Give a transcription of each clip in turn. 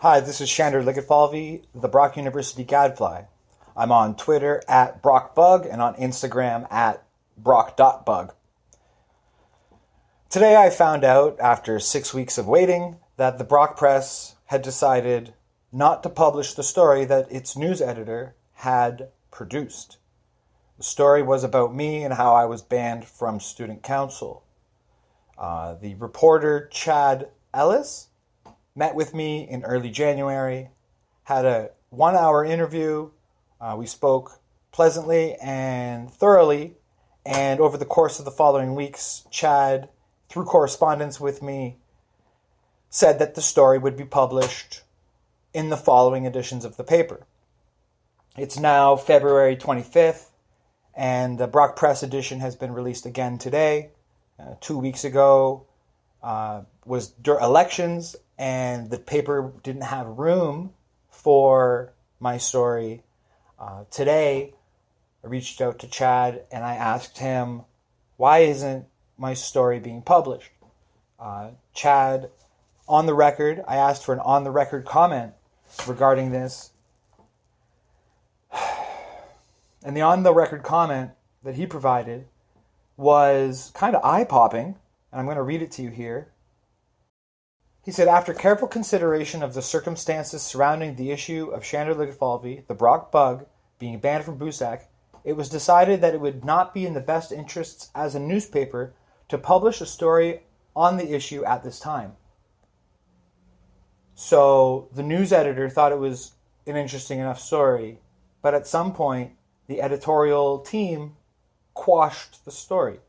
Hi, this is Shander Liggetfalvey, the Brock University Gadfly. I'm on Twitter at BrockBug and on Instagram at Brock.bug. Today I found out, after 6 weeks of waiting, that the Brock Press had decided not to publish the story that its news editor had produced. The story was about me and how I was banned from student council. The reporter, Chad Ellis, met with me in early January, had a 1-hour interview. We spoke pleasantly and thoroughly, and over the course of the following weeks, Chad, through correspondence with me, said that the story would be published in the following editions of the paper. It's now February 25th, and the Brock Press edition has been released again today. 2 weeks ago was elections, and the paper didn't have room for my story. Today, I reached out to Chad and I asked him, why isn't my story being published? Chad, on the record, I asked for an on-the-record comment regarding this. And the on-the-record comment that he provided was kind of eye-popping, and I'm going to read it to you here. He said, after careful consideration of the circumstances surrounding the issue of Shander Liggetfalvey, the Brock Bug, being banned from BUSAC, it was decided that it would not be in the best interests as a newspaper to publish a story on the issue at this time. So the news editor thought it was an interesting enough story, but at some point, the editorial team quashed the story.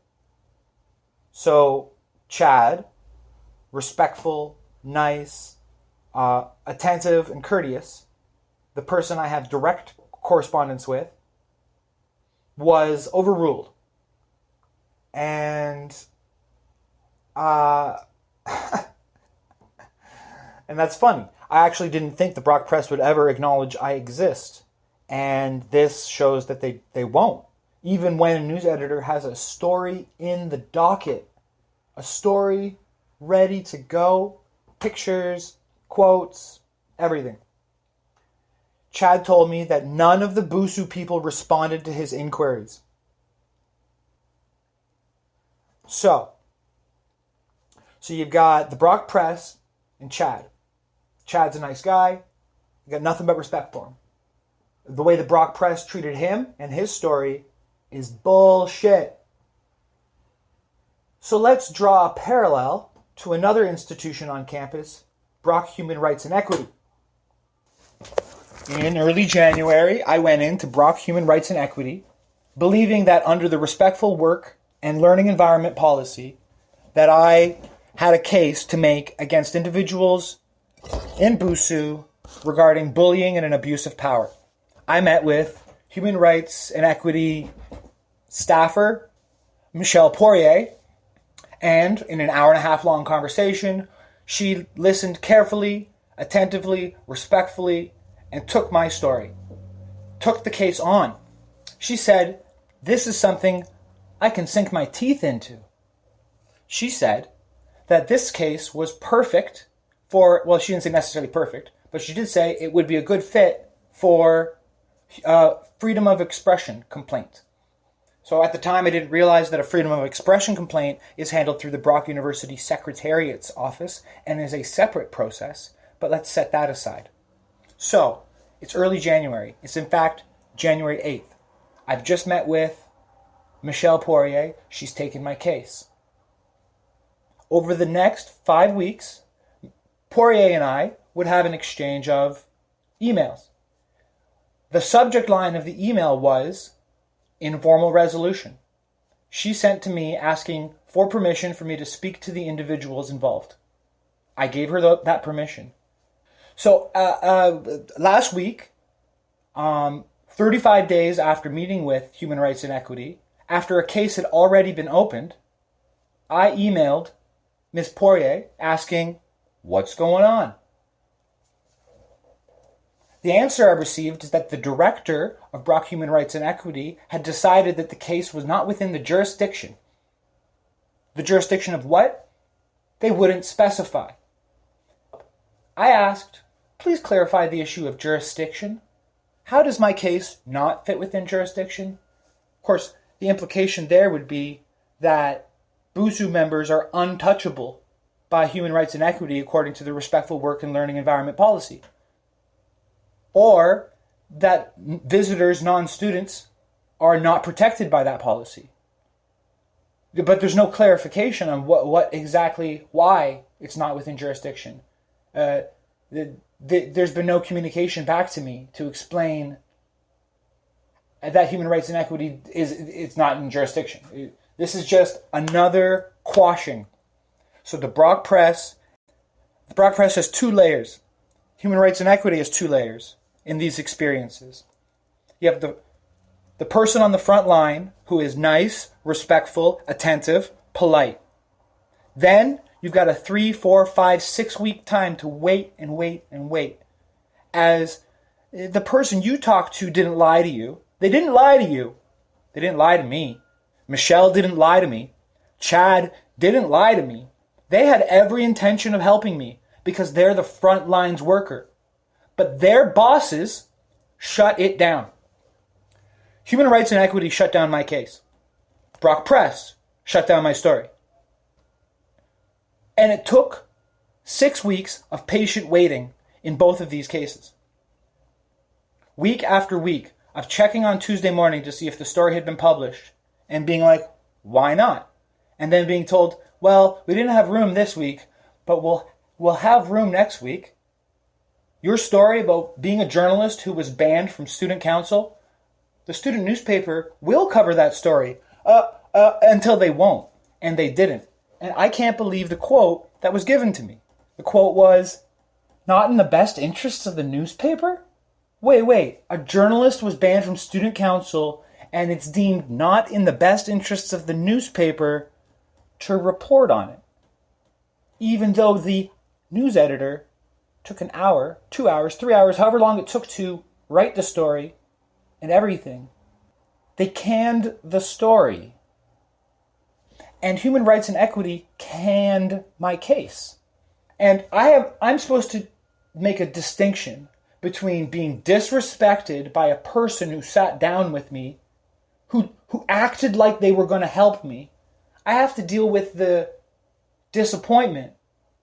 So Chad, respectful, nice, attentive, and courteous, the person I have direct correspondence with, was overruled. And and that's funny. I actually didn't think the Brock Press would ever acknowledge I exist. And this shows that they won't. Even when a news editor has a story in the docket, a story ready to go, pictures, quotes, everything. Chad told me that none of the Busu people responded to his inquiries. So you've got the Brock Press and Chad. Chad's a nice guy. You got nothing but respect for him. The way the Brock Press treated him and his story is bullshit. So let's draw a parallel to another institution on campus, Brock Human Rights and Equity. In early January, I went into Brock Human Rights and Equity, believing that under the respectful work and learning environment policy, that I had a case to make against individuals in Busu regarding bullying and an abuse of power. I met with Human Rights and Equity staffer Michelle Poirier, and in an hour-and-a-half long conversation, she listened carefully, attentively, respectfully, and took my story, took the case on. She said, this is something I can sink my teeth into. She said that this case was perfect for, well, she didn't say necessarily perfect, but she did say it would be a good fit for freedom of expression complaint. So at the time, I didn't realize that a freedom of expression complaint is handled through the Brock University Secretariat's office and is a separate process, but let's set that aside. So, it's early January. It's in fact January 8th. I've just met with Michelle Poirier. She's taken my case. Over the next 5 weeks, Poirier and I would have an exchange of emails. The subject line of the email was informal resolution. She sent to me asking for permission for me to speak to the individuals involved. I gave her that permission. So last week, 35 days after meeting with Human Rights and Equity, after a case had already been opened, I emailed Ms. Poirier asking, what's going on? The answer I received is that the director of Brock Human Rights and Equity had decided that the case was not within the jurisdiction. The jurisdiction of what? They wouldn't specify. I asked, please clarify the issue of jurisdiction. How does my case not fit within jurisdiction? Of course, the implication there would be that BUSU members are untouchable by human rights and equity according to the respectful work and learning environment policy. Or that visitors, non-students, are not protected by that policy. But there's no clarification on what exactly, why it's not within jurisdiction. There's been no communication back to me to explain that human rights and equity it's not in jurisdiction. This is just another quashing. So the Brock Press has two layers. Human rights and equity has two layers in these experiences. You have the person on the front line who is nice, respectful, attentive, polite. Then you've got a 3, 4, 5, 6 week time to wait and wait and wait. As the person you talked to didn't lie to you. They didn't lie to you. They didn't lie to me. Michelle didn't lie to me. Chad didn't lie to me. They had every intention of helping me because they're the front lines worker. But their bosses shut it down. Human rights and equity shut down my case. Brock Press shut down my story. And it took 6 weeks of patient waiting in both of these cases. Week after week of checking on Tuesday morning to see if the story had been published and being like, why not? And then being told, well, we didn't have room this week, but we'll have room next week. Your story about being a journalist who was banned from student council, the student newspaper will cover that story until they won't. And they didn't. And I can't believe the quote that was given to me. The quote was, not in the best interests of the newspaper? Wait, a journalist was banned from student council and it's deemed not in the best interests of the newspaper to report on it. Even though the news editor took an hour, 2 hours, 3 hours, however long it took to write the story and everything. They canned the story. And human rights and equity canned my case. And I'm supposed to make a distinction between being disrespected by a person who sat down with me, who acted like they were going to help me. I have to deal with the disappointment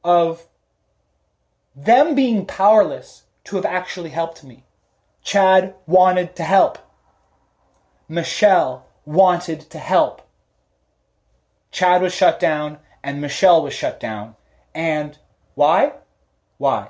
of them being powerless to have actually helped me. Chad wanted to help. Michelle wanted to help. Chad was shut down and Michelle was shut down. And why? Why?